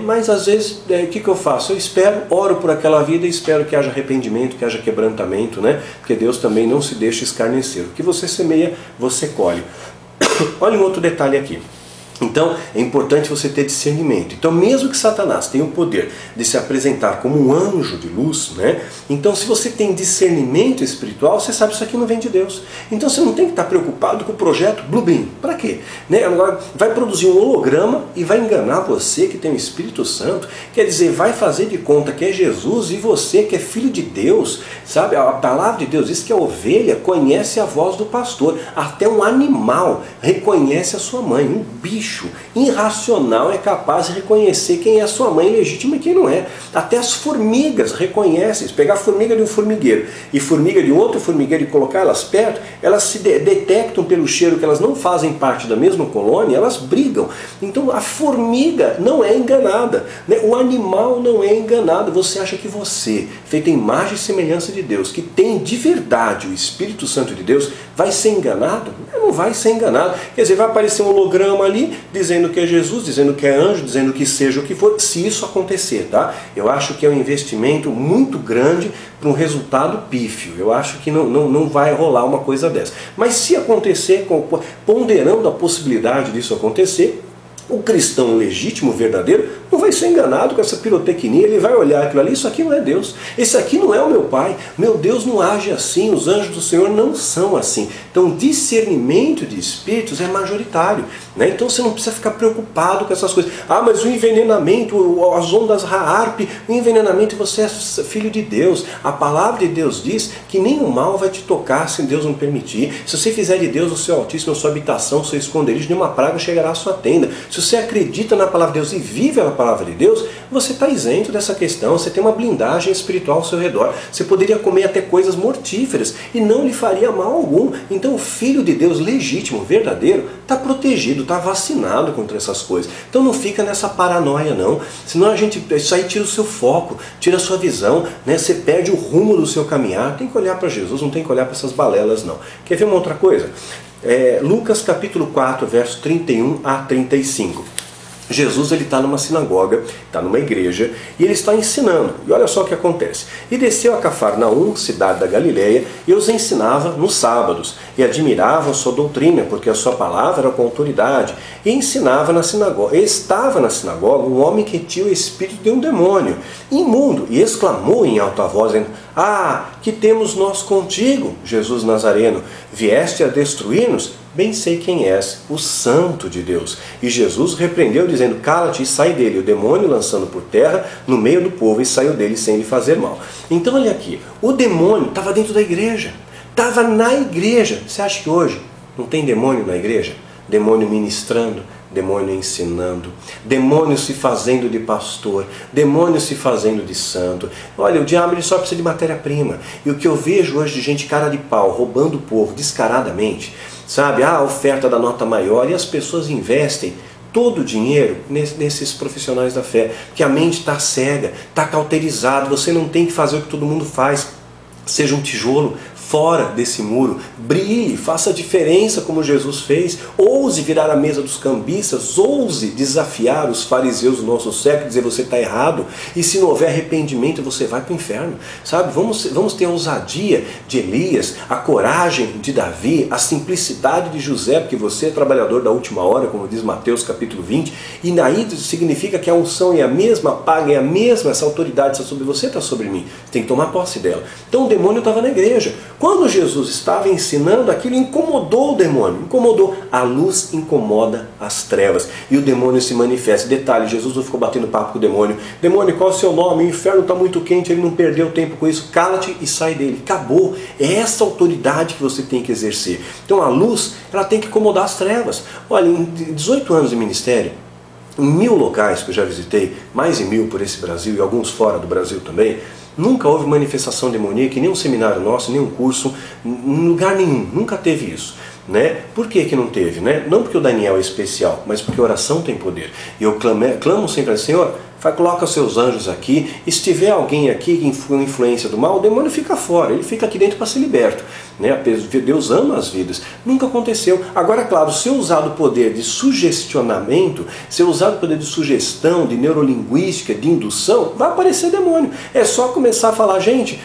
A: Mas às vezes, o que eu faço? Eu espero, oro por aquela vida e espero que haja arrependimento, que haja quebrantamento, porque Deus também não se deixa escarnecer. O que você semeia, você colhe. Olha um outro detalhe aqui. Então é importante você ter discernimento. Então mesmo que Satanás tenha o poder de se apresentar como um anjo de luz, então se você tem discernimento espiritual, você sabe que isso aqui não vem de Deus. Então você não tem que estar preocupado com o projeto Blue Beam. Para quê? Agora vai produzir um holograma e vai enganar você que tem o Espírito Santo. Quer dizer, vai fazer de conta que é Jesus e você que é filho de Deus. Sabe? A palavra de Deus diz que a ovelha conhece a voz do pastor. Até um animal reconhece a sua mãe. Um bicho irracional é capaz de reconhecer quem é a sua mãe legítima e quem não é. Até as formigas reconhecem. Se pegar a formiga de um formigueiro e formiga de outro formigueiro e colocar elas perto, elas se detectam pelo cheiro que elas não fazem parte da mesma colônia, elas brigam. Então a formiga não é enganada, o animal não é enganado. Você acha que você, feito em imagem e semelhança de Deus, que tem de verdade o Espírito Santo de Deus, vai ser enganado? Não vai ser enganado. Quer dizer, vai aparecer um holograma ali, dizendo que é Jesus, dizendo que é anjo, dizendo que seja o que for, se isso acontecer, tá? Eu acho que é um investimento muito grande para um resultado pífio. Eu acho que não vai rolar uma coisa dessa. Mas se acontecer, ponderando a possibilidade disso acontecer, o cristão legítimo, verdadeiro, não vai ser enganado com essa pirotecnia, ele vai olhar aquilo ali, isso aqui não é Deus, esse aqui não é o meu Pai, meu Deus não age assim, os anjos do Senhor não são assim. Então discernimento de espíritos é majoritário, né? Então você não precisa ficar preocupado com essas coisas. Ah, mas o envenenamento, as ondas Raarp, o envenenamento, você é filho de Deus. A palavra de Deus diz que nenhum mal vai te tocar se Deus não permitir. Se você fizer de Deus o seu Altíssimo, a sua habitação, o seu esconderijo, nenhuma praga chegará à sua tenda. Se você acredita na palavra de Deus e vive a palavra de Deus, você está isento dessa questão, você tem uma blindagem espiritual ao seu redor. Você poderia comer até coisas mortíferas e não lhe faria mal algum. Então o Filho de Deus legítimo, verdadeiro, está protegido, está vacinado contra essas coisas. Então não fica nessa paranoia não, senão isso aí tira o seu foco, tira a sua visão, né? Você perde o rumo do seu caminhar. Tem que olhar para Jesus, não tem que olhar para essas balelas não. Quer ver uma outra coisa? Lucas capítulo 4, verso 31 a 35. Jesus está numa sinagoga, está numa igreja, e ele está ensinando. E olha só o que acontece. E desceu a Cafarnaum, cidade da Galileia, e os ensinava nos sábados. E admiravam sua doutrina, porque a sua palavra era com autoridade. E ensinava na sinagoga. E estava na sinagoga um homem que tinha o espírito de um demônio, imundo, e exclamou em alta voz, dizendo: Ah, que temos nós contigo, Jesus Nazareno? Vieste a destruir-nos? Bem sei quem és, o Santo de Deus. E Jesus repreendeu, dizendo: Cala-te e sai dele. O demônio, lançando por terra no meio do povo, e saiu dele sem lhe fazer mal. Então olha aqui, o demônio estava dentro da igreja, estava na igreja. Você acha que hoje não tem demônio na igreja? Demônio ministrando, demônio ensinando, demônio se fazendo de pastor, demônio se fazendo de santo. Olha, o diabo ele só precisa de matéria-prima. E o que eu vejo hoje de gente cara de pau, roubando o povo descaradamente, sabe? A oferta da nota maior, e as pessoas investem todo o dinheiro nesses profissionais da fé, que a mente está cega, está cauterizada, você não tem que fazer o que todo mundo faz. Seja um tijolo fora desse muro, brilhe, faça a diferença como Jesus fez, ouse virar a mesa dos cambistas, ouse desafiar os fariseus do nosso século, dizer: você está errado, e se não houver arrependimento você vai para o inferno, sabe? Vamos ter a ousadia de Elias, a coragem de Davi, a simplicidade de José, porque você é trabalhador da última hora, como diz Mateus capítulo 20, e daí significa que a unção é a mesma, a paga é a mesma, essa autoridade está sobre você, está sobre mim, você tem que tomar posse dela. Então o demônio estava na igreja. Quando Jesus estava ensinando, aquilo incomodou o demônio, incomodou. A luz incomoda as trevas e o demônio se manifesta. Detalhe, Jesus não ficou batendo papo com o demônio. Demônio, qual é o seu nome? O inferno está muito quente, ele não perdeu tempo com isso. Cala-te e sai dele. Acabou. É essa autoridade que você tem que exercer. Então a luz, ela tem que incomodar as trevas. Olha, em 18 anos de ministério, em 1000 locais que eu já visitei, mais de 1000 por esse Brasil e alguns fora do Brasil também, nunca houve manifestação demoníaca, nem um seminário nosso, nem um curso, em lugar nenhum, nunca teve isso. Né? Por que não teve? Né? Não porque o Daniel é especial, mas porque a oração tem poder. E eu clamo sempre assim: Senhor, coloca os seus anjos aqui, e se tiver alguém aqui com influência do mal, o demônio fica fora, ele fica aqui dentro para ser liberto. Né? Deus ama as vidas. Nunca aconteceu. Agora, claro, se eu usar o poder de sugestionamento, se eu usar o poder de sugestão, de neurolinguística, de indução, vai aparecer demônio. É só começar a falar: gente,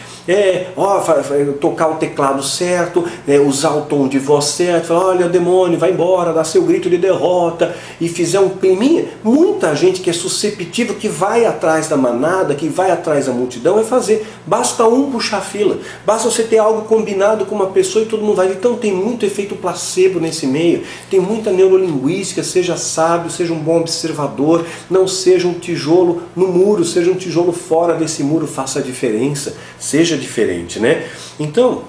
A: tocar o teclado certo, usar o tom de voz certo, falar: olha, demônio, vai embora, dá seu grito de derrota, e fizer um climinha. Muita gente que é susceptível, que vai atrás da manada, que vai atrás da multidão, vai fazer. Basta um puxar a fila, basta você ter algo combinado com uma pessoa e todo mundo vai. Então tem muito efeito placebo nesse meio, tem muita neurolinguística. Seja sábio, seja um bom observador, não seja um tijolo no muro, seja um tijolo fora desse muro, faça a diferença, seja diferente, né? Então,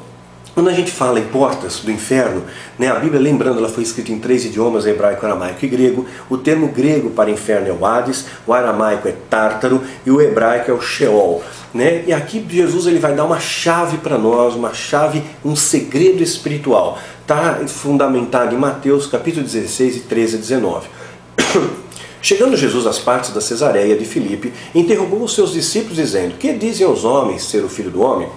A: quando a gente fala em portas do inferno, né, a Bíblia, lembrando, ela foi escrita em 3 idiomas, hebraico, aramaico e grego. O termo grego para inferno é o Hades, o aramaico é Tártaro e o hebraico é o Sheol. Né? E aqui Jesus ele vai dar uma chave para nós, uma chave, um segredo espiritual. Está fundamentado em Mateus capítulo 16 e 13 a 19. Chegando Jesus às partes da Cesareia de Filipe, interrogou os seus discípulos, dizendo: que dizem os homens ser o Filho do Homem?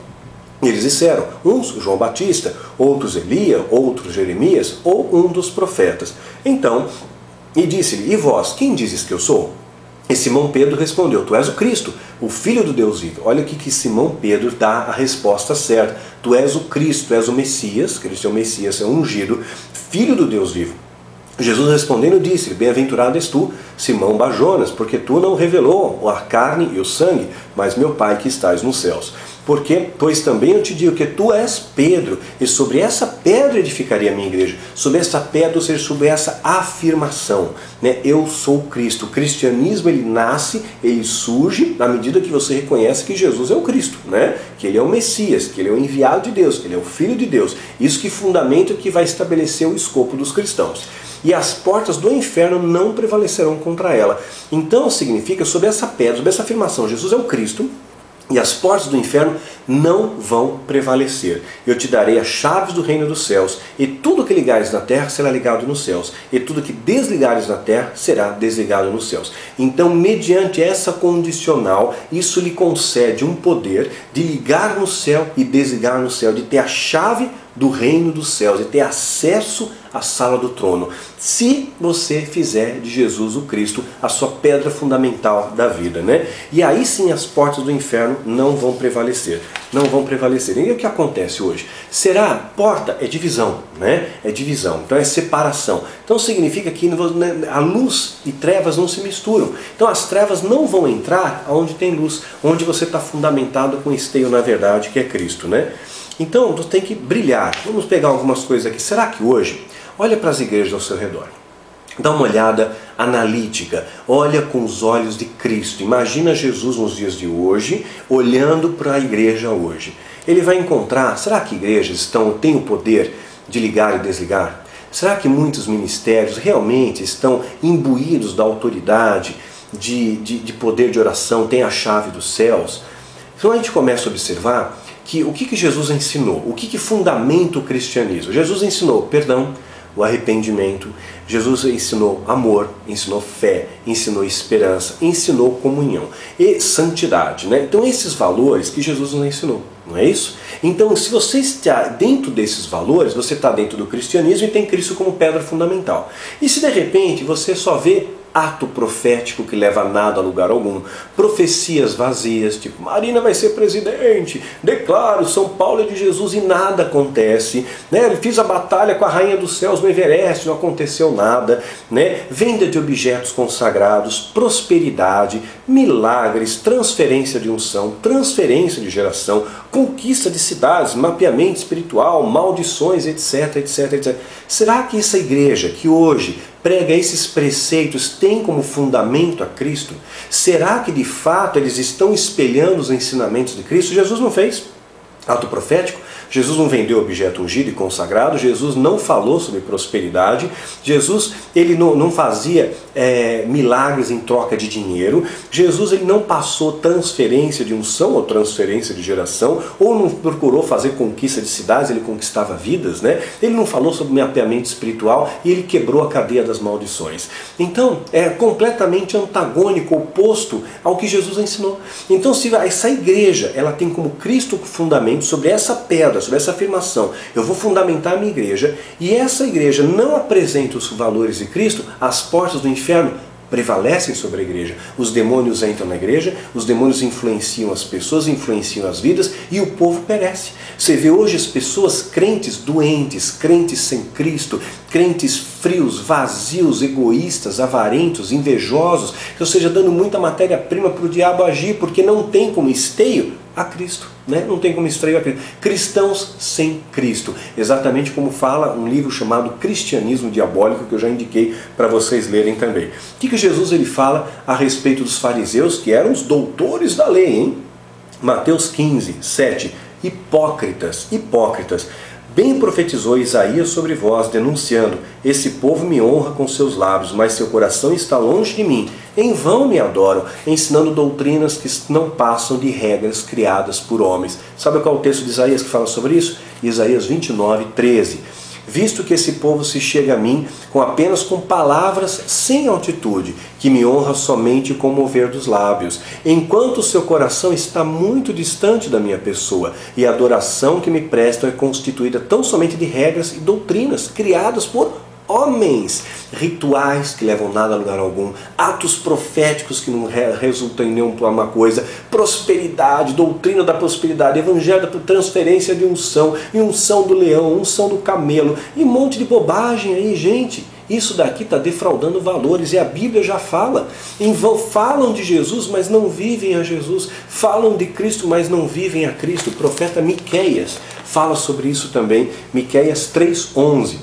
A: Eles disseram: uns João Batista, outros Elias, outros Jeremias, ou um dos profetas. Então, e disse-lhe: e vós, quem dizes que eu sou? E Simão Pedro respondeu: tu és o Cristo, o Filho do Deus vivo. Olha o que Simão Pedro dá a resposta certa. Tu és o Cristo, tu és o Messias, Cristo é o Messias, é o ungido, Filho do Deus vivo. Jesus respondendo disse: bem-aventurado és tu, Simão Bajonas, porque tu não revelou a carne e o sangue, mas meu Pai que estás nos céus. Porque, pois também eu te digo que tu és Pedro, e sobre essa pedra edificaria a minha igreja. Sobre essa pedra, ou seja, sobre essa afirmação, né? Eu sou Cristo. O cristianismo, ele nasce, ele surge na medida que você reconhece que Jesus é o Cristo, né? Que ele é o Messias, que ele é o enviado de Deus, que ele é o Filho de Deus. Isso que fundamenta, que vai estabelecer o escopo dos cristãos. E as portas do inferno não prevalecerão contra ela. Então significa, sobre essa pedra, sobre essa afirmação, Jesus é o Cristo, e as portas do inferno não vão prevalecer. Eu te darei as chaves do reino dos céus, e tudo que ligares na terra será ligado nos céus, e tudo que desligares na terra será desligado nos céus. Então, mediante essa condicional, isso lhe concede um poder de ligar no céu e desligar no céu, de ter a chave do reino dos céus, e ter acesso à sala do trono, se você fizer de Jesus o Cristo a sua pedra fundamental da vida, né? E aí sim as portas do inferno não vão prevalecer, não vão prevalecer. E o que acontece hoje? Será? Porta é divisão, né? É divisão, então é separação. Então significa que a luz e trevas não se misturam. Então as trevas não vão entrar onde tem luz, onde você está fundamentado com esteio na verdade, que é Cristo, né? Então, você tem que brilhar. Vamos pegar algumas coisas aqui. Será que hoje, olha para as igrejas ao seu redor, dá uma olhada analítica, olha com os olhos de Cristo. Imagina Jesus nos dias de hoje, olhando para a igreja hoje. Ele vai encontrar, será que igrejas têm o poder de ligar e desligar? Será que muitos ministérios realmente estão imbuídos da autoridade, de poder de oração, têm a chave dos céus? Então a gente começa a observar que o que Jesus ensinou, o que fundamenta o cristianismo. Jesus ensinou perdão, o arrependimento, Jesus ensinou amor, ensinou fé, ensinou esperança, ensinou comunhão e santidade, né? Então esses valores que Jesus nos ensinou, não é isso? Então se você está dentro desses valores, você está dentro do cristianismo e tem Cristo como pedra fundamental. E se de repente você só vê ato profético que leva a nada a lugar algum, profecias vazias, tipo Marina vai ser presidente, declaro São Paulo é de Jesus e nada acontece, né? Fiz a batalha com a rainha dos céus no Everest, não aconteceu nada, né? Venda de objetos consagrados, prosperidade, milagres, transferência de unção, transferência de geração, conquista de cidades, mapeamento espiritual, maldições, etc, etc, etc. Será que essa igreja que hoje prega esses preceitos tem como fundamento a Cristo? Será que de fato eles estão espelhando os ensinamentos de Cristo? Jesus não fez ato profético, Jesus não vendeu objeto ungido e consagrado, Jesus não falou sobre prosperidade, Jesus ele não fazia milagres em troca de dinheiro, Jesus ele não passou transferência de unção ou transferência de geração, ou não procurou fazer conquista de cidades, ele conquistava vidas, né? Ele não falou sobre mapeamento espiritual e ele quebrou a cadeia das maldições. Então é completamente antagônico, oposto ao que Jesus ensinou. Então se essa igreja ela tem como Cristo fundamento sobre essa pedra, sobre essa afirmação, eu vou fundamentar a minha igreja, e essa igreja não apresenta os valores de Cristo, as portas do inferno prevalecem sobre a igreja. Os demônios entram na igreja, os demônios influenciam as pessoas, influenciam as vidas, e o povo perece. Você vê hoje as pessoas crentes doentes, crentes sem Cristo, crentes frios, vazios, egoístas, avarentos, invejosos, ou seja, dando muita matéria-prima para o diabo agir, porque não tem como esteio a Cristo, né? Não tem como esteio a Cristo. Cristãos sem Cristo, exatamente como fala um livro chamado Cristianismo Diabólico, que eu já indiquei para vocês lerem também. O que Jesus ele fala a respeito dos fariseus, que eram os doutores da lei, hein? Mateus 15, 7, hipócritas, hipócritas. Bem profetizou Isaías sobre vós, denunciando: esse povo me honra com seus lábios, mas seu coração está longe de mim. Em vão me adoram, ensinando doutrinas que não passam de regras criadas por homens. Sabe qual é o texto de Isaías que fala sobre isso? Isaías 29, 13. Visto que esse povo se chega a mim apenas com palavras sem altitude, que me honra somente com o mover dos lábios, enquanto o seu coração está muito distante da minha pessoa, e a adoração que me prestam é constituída tão somente de regras e doutrinas criadas por homens, rituais que levam nada a lugar algum, atos proféticos que não resultam em nenhuma coisa, prosperidade, doutrina da prosperidade, evangelho da transferência de unção, e unção do leão, unção do camelo, e um monte de bobagem aí, gente. isso daqui está defraudando valores, e a Bíblia já fala. Falam de Jesus, mas não vivem a Jesus. Falam de Cristo, mas não vivem a Cristo. O profeta Miqueias fala sobre isso também. Miqueias 3:11.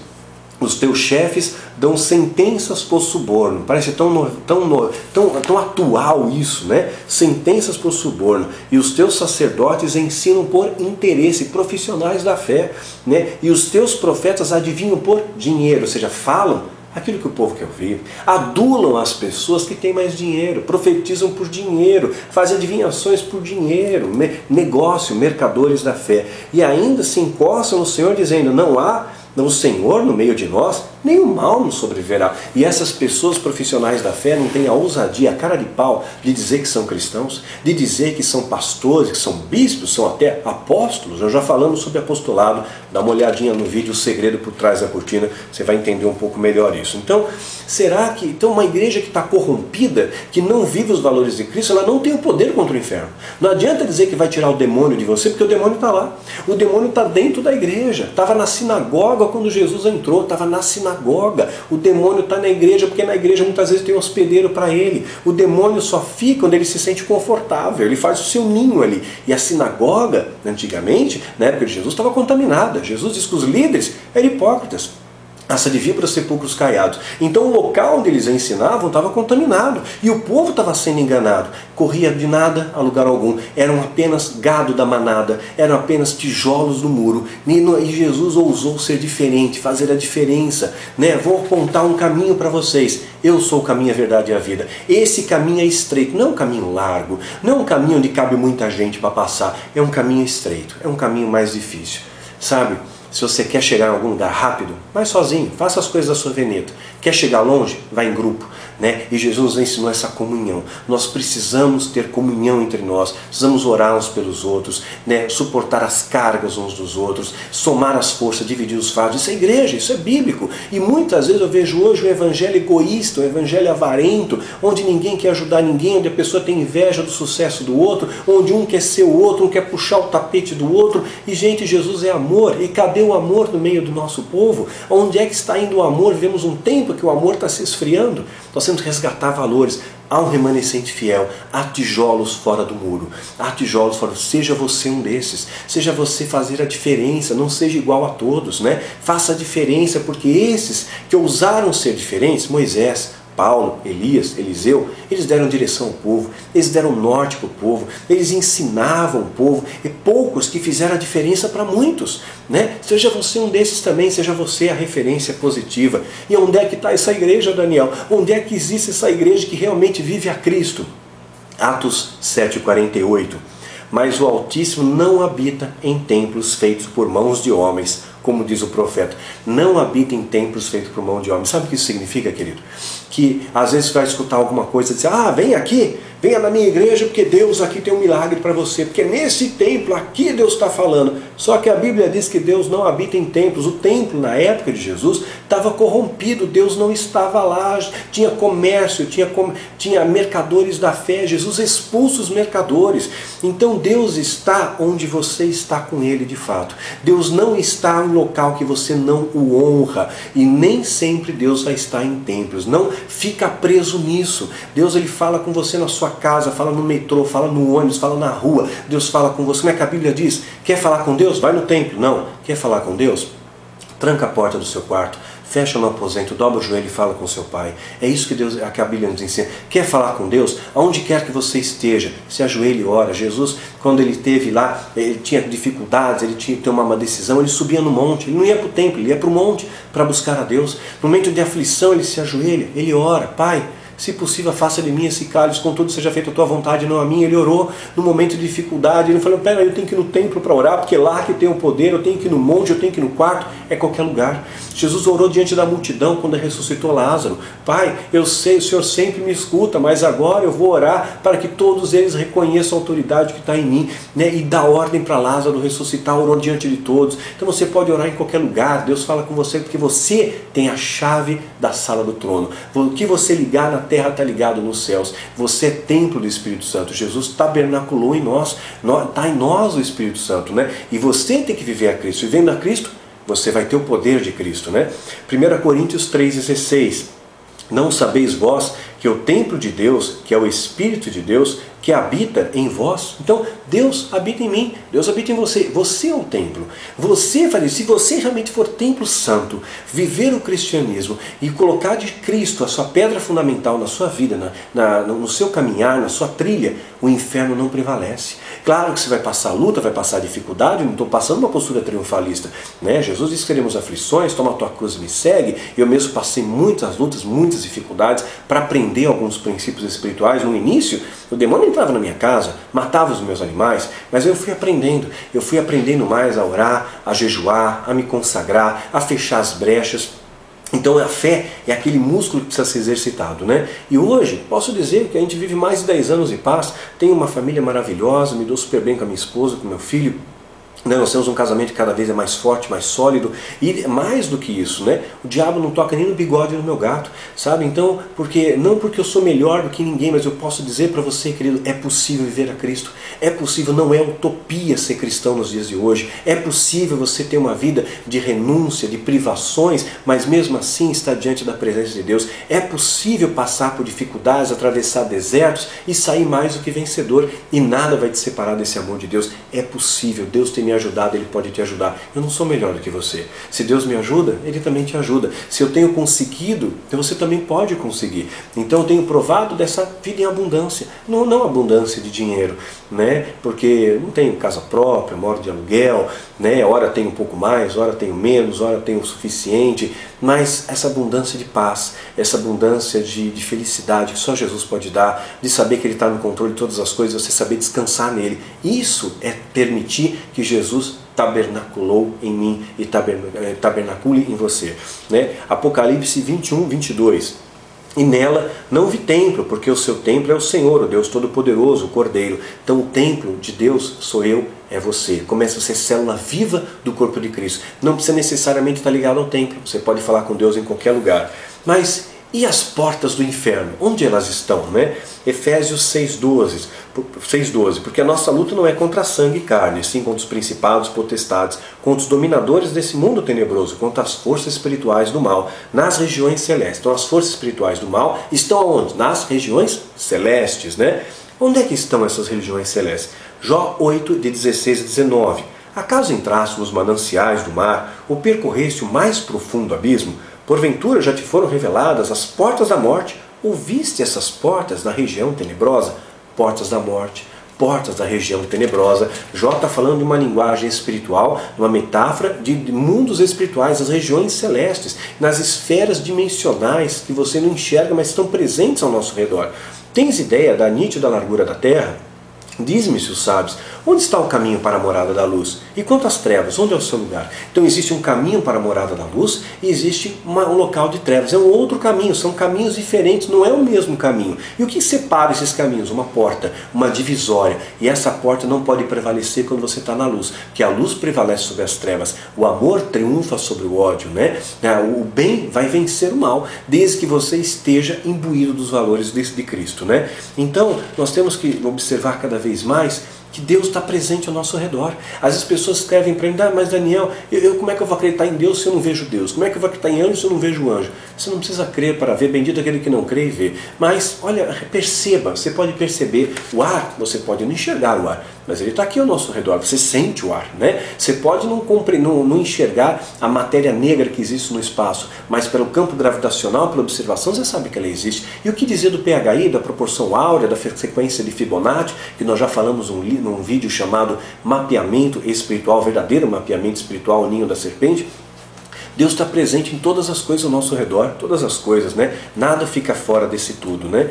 A: Os teus chefes dão sentenças por suborno. Parece tão atual isso, né? Sentenças por suborno. E os teus sacerdotes ensinam por interesse, profissionais da fé, né? E os teus profetas adivinham por dinheiro, ou seja, falam aquilo que o povo quer ouvir. Adulam as pessoas que têm mais dinheiro, profetizam por dinheiro, fazem adivinhações por dinheiro, negócio, mercadores da fé. E ainda se encostam no Senhor dizendo, não há o Senhor no meio de nós, nenhum mal nos sobreviverá. E essas pessoas profissionais da fé não têm a ousadia, a cara de pau, de dizer que são cristãos, de dizer que são pastores, que são bispos, são até apóstolos. Nós já falamos sobre apostolado, dá uma olhadinha no vídeo O Segredo por Trás da Cortina, você vai entender um pouco melhor isso. Então, será que uma igreja que está corrompida, que não vive os valores de Cristo, ela não tem o poder contra o inferno. Não adianta dizer que vai tirar o demônio de você, porque o demônio está lá. O demônio está dentro da igreja, estava na sinagoga quando Jesus entrou, estava na sinagoga. O demônio está na igreja, porque na igreja muitas vezes tem um hospedeiro para ele. O demônio só fica quando ele se sente confortável, ele faz o seu ninho ali. E a sinagoga, antigamente, na época de Jesus, estava contaminada. Jesus diz que os líderes eram hipócritas. Raça de víboras, sepulcros caiados. Então o local onde eles ensinavam estava contaminado. E o povo estava sendo enganado. Corria de nada a lugar algum. Eram apenas gado da manada. Eram apenas tijolos no muro. E Jesus ousou ser diferente, fazer a diferença. Vou apontar um caminho para vocês. Eu sou o caminho, a verdade e a vida. Esse caminho é estreito. Não é um caminho largo. Não é um caminho onde cabe muita gente para passar. É um caminho estreito. É um caminho mais difícil. Sabe? Se você quer chegar em algum lugar rápido, vai sozinho, faça as coisas da sua veneta. Quer chegar longe? Vai em grupo. E Jesus nos ensinou essa comunhão. Nós precisamos ter comunhão entre nós, precisamos orar uns pelos outros, suportar as cargas uns dos outros, somar as forças, dividir os fardos. Isso é igreja, isso é bíblico. E muitas vezes eu vejo hoje um evangelho egoísta, um evangelho avarento, onde ninguém quer ajudar ninguém, onde a pessoa tem inveja do sucesso do outro, onde um quer ser o outro, um quer puxar o tapete do outro. E gente, Jesus é amor. E cadê o amor no meio do nosso povo? Onde é que está indo o amor? Vemos um tempo que o amor está se esfriando. Nós temos que resgatar valores. Há um remanescente fiel, há tijolos fora do muro, há tijolos fora. Seja você um desses, seja você fazer a diferença, não seja igual a todos, Faça a diferença, porque esses que ousaram ser diferentes, Moisés, Paulo, Elias, Eliseu, eles deram direção ao povo, eles deram norte para o povo, eles ensinavam o povo, e poucos que fizeram a diferença para muitos. Seja você um desses também, seja você a referência positiva. E onde é que está essa igreja, Daniel? Onde é que existe essa igreja que realmente vive a Cristo? Atos 7,48. Mas o Altíssimo não habita em templos feitos por mãos de homens, como diz o profeta. Não habita em templos feitos por mão de homens. Sabe o que isso significa, querido? Que às vezes você vai escutar alguma coisa e dizer, vem aqui, venha na minha igreja, porque Deus aqui tem um milagre para você, porque nesse templo aqui Deus está falando. Só que a Bíblia diz que Deus não habita em templos. O templo, na época de Jesus, estava corrompido, Deus não estava lá, tinha comércio, tinha mercadores da fé, Jesus expulsa os mercadores. Então Deus está onde você está com Ele de fato. Deus não está em local que você não o honra, e nem sempre Deus vai estar em templos. Não fica preso nisso. Deus, Ele fala com você na sua casa, fala no metrô, fala no ônibus, fala na rua. Deus fala com você. Como é que a Bíblia diz? Quer falar com Deus? Vai no templo. Não. Quer falar com Deus? Tranca a porta do seu quarto, fecha no aposento, dobra o joelho e fala com seu pai. É isso que a Bíblia nos ensina. Quer falar com Deus? Aonde quer que você esteja, se ajoelhe e ora. Jesus, quando ele esteve lá, ele tinha dificuldades, ele tinha que tomar uma decisão, ele subia no monte, ele não ia para o templo, ele ia para o monte para buscar a Deus. No momento de aflição, ele se ajoelha, ele ora. Pai, se possível, faça de mim esse cálice, contudo seja feita a tua vontade, não a minha. Ele orou no momento de dificuldade, ele falou, eu tenho que ir no templo para orar, porque lá que tem o poder, eu tenho que ir no monte, eu tenho que ir no quarto, é qualquer lugar. Jesus orou diante da multidão quando ressuscitou Lázaro. Pai, eu sei, o Senhor sempre me escuta, mas agora eu vou orar para que todos eles reconheçam a autoridade que está em mim, e dá ordem para Lázaro ressuscitar. Orou diante de todos. Então você pode orar em qualquer lugar, Deus fala com você, porque você tem a chave da sala do trono. O que você ligar na terra está ligado nos céus. Você é templo do Espírito Santo. Jesus tabernaculou em nós, está em nós o Espírito Santo, E você tem que viver a Cristo. Vivendo a Cristo, você vai ter o poder de Cristo, né? 1 Coríntios 3,16. Não sabeis vós que o templo de Deus, que é o Espírito de Deus, que habita em vós? Então, Deus habita em mim, Deus habita em você. Você é um templo. Você faz isso. Se você realmente for templo santo, viver o cristianismo e colocar de Cristo a sua pedra fundamental na sua vida, no seu caminhar, na sua trilha, o inferno não prevalece. Claro que você vai passar luta, vai passar dificuldade, não estou passando uma postura triunfalista, né? Jesus disse que teremos aflições, toma a tua cruz e me segue. Eu mesmo passei muitas lutas, muitas dificuldades para aprender alguns princípios espirituais. No início, o demônio entrava na minha casa, matava os meus animais, mas eu fui aprendendo mais a orar, a jejuar, a me consagrar, a fechar as brechas. Então a fé é aquele músculo que precisa ser exercitado, né? E hoje, posso dizer que a gente vive mais de 10 anos em paz, tenho uma família maravilhosa, me dou super bem com a minha esposa, com meu filho. Nós temos um casamento que cada vez é mais forte, mais sólido, e mais do que isso, né? O diabo não toca nem no bigode no meu gato, sabe? Então, não porque eu sou melhor do que ninguém, mas eu posso dizer para você, querido, é possível viver a Cristo, é possível, não é utopia ser cristão nos dias de hoje, é possível você ter uma vida de renúncia, de privações, mas mesmo assim estar diante da presença de Deus, é possível passar por dificuldades, atravessar desertos e sair mais do que vencedor, e nada vai te separar desse amor de Deus. É possível, Deus tem me ajudado, Ele pode te ajudar. Eu não sou melhor do que você. Se Deus me ajuda, Ele também te ajuda. Se eu tenho conseguido, então você também pode conseguir. Então eu tenho provado dessa vida em abundância. Não abundância de dinheiro, né? Porque não tenho casa própria, moro de aluguel, né? Ora tenho um pouco mais, ora tenho menos, ora tenho o suficiente. Mas essa abundância de paz, essa abundância de felicidade que só Jesus pode dar, de saber que Ele está no controle de todas as coisas, você saber descansar nele. Isso é permitir que Jesus tabernaculou em mim e tabernacule em você, né? Apocalipse 21, 22. E nela não vi templo, porque o seu templo é o Senhor, o Deus Todo-Poderoso, o Cordeiro. Então o templo de Deus sou eu, é você. Começa a ser célula viva do corpo de Cristo. Não precisa necessariamente estar ligado ao templo, você pode falar com Deus em qualquer lugar. Mas e as portas do inferno? Onde elas estão, né? Efésios 6,12. Porque a nossa luta não é contra sangue e carne, sim contra os principados, potestades, contra os dominadores desse mundo tenebroso, contra as forças espirituais do mal, nas regiões celestes. Então as forças espirituais do mal estão onde? Nas regiões celestes, né? Onde é que estão essas regiões celestes? Jó 8, de 16 a 19. Acaso entraste nos mananciais do mar, ou percorreste o mais profundo abismo? Porventura já te foram reveladas as portas da morte? Ouviste essas portas na região tenebrosa? Portas da morte, portas da região tenebrosa. Jó está falando de uma linguagem espiritual, uma metáfora de mundos espirituais, as regiões celestes, nas esferas dimensionais que você não enxerga, mas estão presentes ao nosso redor. Tens ideia da nítida largura da terra? Diz-me, se o sabes, onde está o caminho para a morada da luz? E quanto às trevas, onde é o seu lugar? Então existe um caminho para a morada da luz e existe um local de trevas. É um outro caminho, são caminhos diferentes, não é o mesmo caminho. E o que separa esses caminhos? Uma porta, uma divisória. E essa porta não pode prevalecer quando você está na luz, porque a luz prevalece sobre as trevas. O amor triunfa sobre o ódio, né? O bem vai vencer o mal, desde que você esteja imbuído dos valores de Cristo, né? Então nós temos que observar cada vez mais que Deus está presente ao nosso redor. Às vezes as pessoas escrevem para mim, mas Daniel, como é que eu vou acreditar em Deus se eu não vejo Deus? Como é que eu vou acreditar em anjo se eu não vejo anjo? Você não precisa crer para ver, bendito aquele que não crê e vê. Mas, olha, perceba, você pode perceber o ar, você pode não enxergar o ar, mas ele está aqui ao nosso redor, você sente o ar, né? Você pode não enxergar a matéria negra que existe no espaço, mas pelo campo gravitacional, pela observação, você sabe que ela existe. E o que dizer do PHI, da proporção áurea, da sequência de Fibonacci, que nós já falamos num vídeo chamado Mapeamento Espiritual, verdadeiro mapeamento espiritual, o ninho da serpente. Deus está presente em todas as coisas ao nosso redor, todas as coisas, né? Nada fica fora desse tudo, né?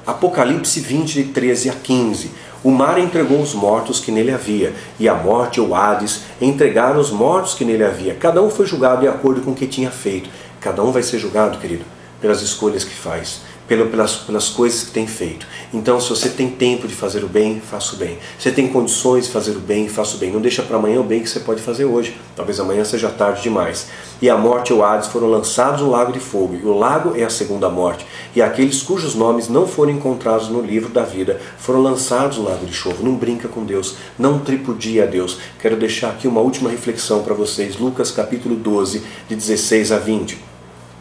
A: Apocalipse 20, de 13 a 15. O mar entregou os mortos que nele havia, e a morte ou Hades entregaram os mortos que nele havia. Cada um foi julgado de acordo com o que tinha feito. Cada um vai ser julgado, querido, pelas escolhas que faz, pelas coisas que tem feito. Então, se você tem tempo de fazer o bem, faça o bem. Se você tem condições de fazer o bem, faça o bem. Não deixa para amanhã o bem que você pode fazer hoje. Talvez amanhã seja tarde demais. E a morte e o Hades foram lançados no lago de fogo. E o lago é a segunda morte. E aqueles cujos nomes não foram encontrados no livro da vida foram lançados no lago de enxofre. Não brinca com Deus. Não tripudia a Deus. Quero deixar aqui uma última reflexão para vocês. Lucas capítulo 12, de 16 a 20.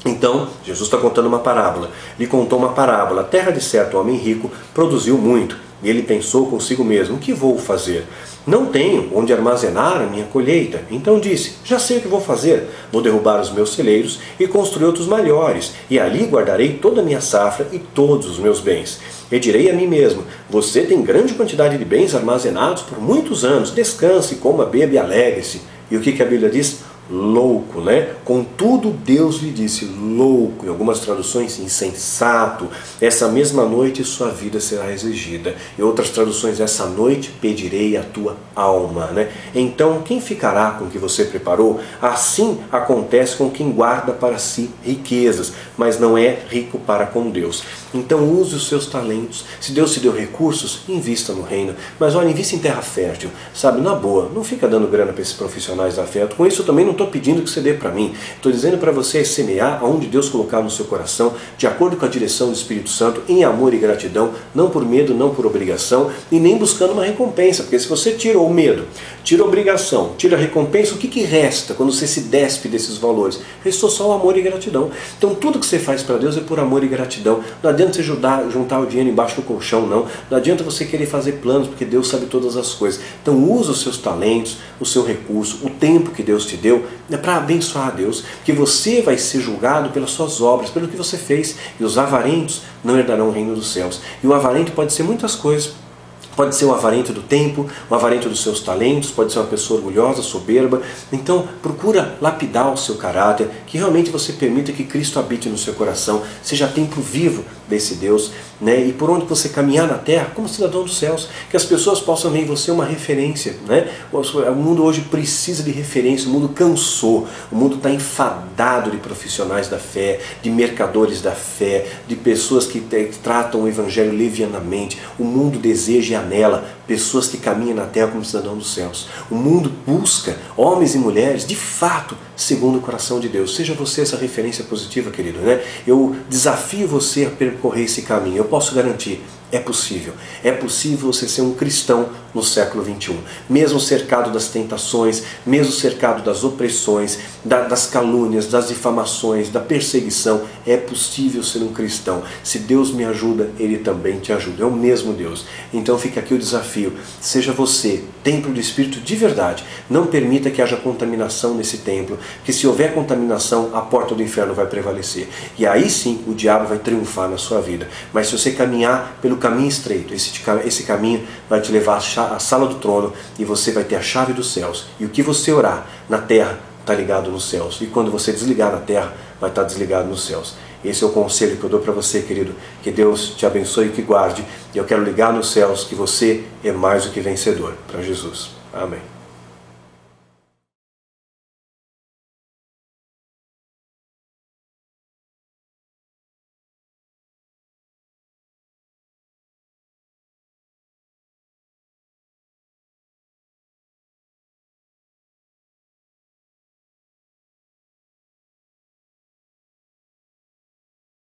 A: Então, Jesus está contando uma parábola. Ele contou uma parábola. A terra de certo homem rico produziu muito. E ele pensou consigo mesmo, o que vou fazer? Não tenho onde armazenar a minha colheita. Então disse, já sei o que vou fazer. Vou derrubar os meus celeiros e construir outros maiores. E ali guardarei toda a minha safra e todos os meus bens. E direi a mim mesmo, você tem grande quantidade de bens armazenados por muitos anos. Descanse, coma, beba e alegre-se. E o que a Bíblia diz? Louco, né? Contudo, Deus lhe disse, louco, em algumas traduções, insensato, essa mesma noite sua vida será exigida. Em outras traduções, essa noite pedirei a tua alma, né? Então, quem ficará com o que você preparou? Assim acontece com quem guarda para si riquezas, mas não é rico para com Deus. Então, use os seus talentos. Se Deus te deu recursos, invista no reino. Mas olha, invista em terra fértil, sabe? Na boa, não fica dando grana para esses profissionais da fé. Com isso, eu também não estou pedindo que você dê para mim. Estou dizendo para você semear aonde Deus colocar no seu coração, de acordo com a direção do Espírito Santo, em amor e gratidão, não por medo, não por obrigação, e nem buscando uma recompensa. Porque se você tira o medo, tira a obrigação, tira a recompensa, o que resta quando você se despe desses valores? Restou só o amor e gratidão. Então tudo que você faz para Deus é por amor e gratidão. Não adianta você juntar o dinheiro embaixo do colchão, não. Não adianta você querer fazer planos, porque Deus sabe todas as coisas. Então usa os seus talentos, o seu recurso, o tempo que Deus te deu, é para abençoar a Deus, que você vai ser julgado pelas suas obras, pelo que você fez, e os avarentos não herdarão o reino dos céus. E o avarento pode ser muitas coisas. Pode ser um avarento do tempo, um avarento dos seus talentos, pode ser uma pessoa orgulhosa, soberba. Então, procura lapidar o seu caráter, que realmente você permita que Cristo habite no seu coração, seja tempo vivo desse Deus, né? E por onde você caminhar na terra, como cidadão dos céus, que as pessoas possam ver em você uma referência, né? O mundo hoje precisa de referência, o mundo cansou, o mundo está enfadado de profissionais da fé, de mercadores da fé, de pessoas que tratam o evangelho levianamente. O mundo deseja e anela pessoas que caminham na terra como cidadão dos céus. O mundo busca homens e mulheres, de fato, segundo o coração de Deus. Seja você essa referência positiva, querido, né? Eu desafio você a percorrer esse caminho. Eu posso garantir, é possível. É possível você ser um cristão no século XXI. Mesmo cercado das tentações, mesmo cercado das opressões, das calúnias, das difamações, da perseguição, é possível ser um cristão. Se Deus me ajuda, Ele também te ajuda. É o mesmo Deus. Então fica aqui o desafio. Seja você templo do Espírito de verdade. Não permita que haja contaminação nesse templo, que se houver contaminação, a porta do inferno vai prevalecer. E aí sim, o diabo vai triunfar na sua vida. Mas se você caminhar pelo caminho estreito, esse caminho vai te levar à sala do trono e você vai ter a chave dos céus. E o que você orar na terra está ligado nos céus. E quando você desligar na terra, vai estar desligado nos céus. Esse é o conselho que eu dou para você, querido. Que Deus te abençoe e que guarde. E eu quero ligar nos céus que você é mais do que vencedor. Para Jesus. Amém.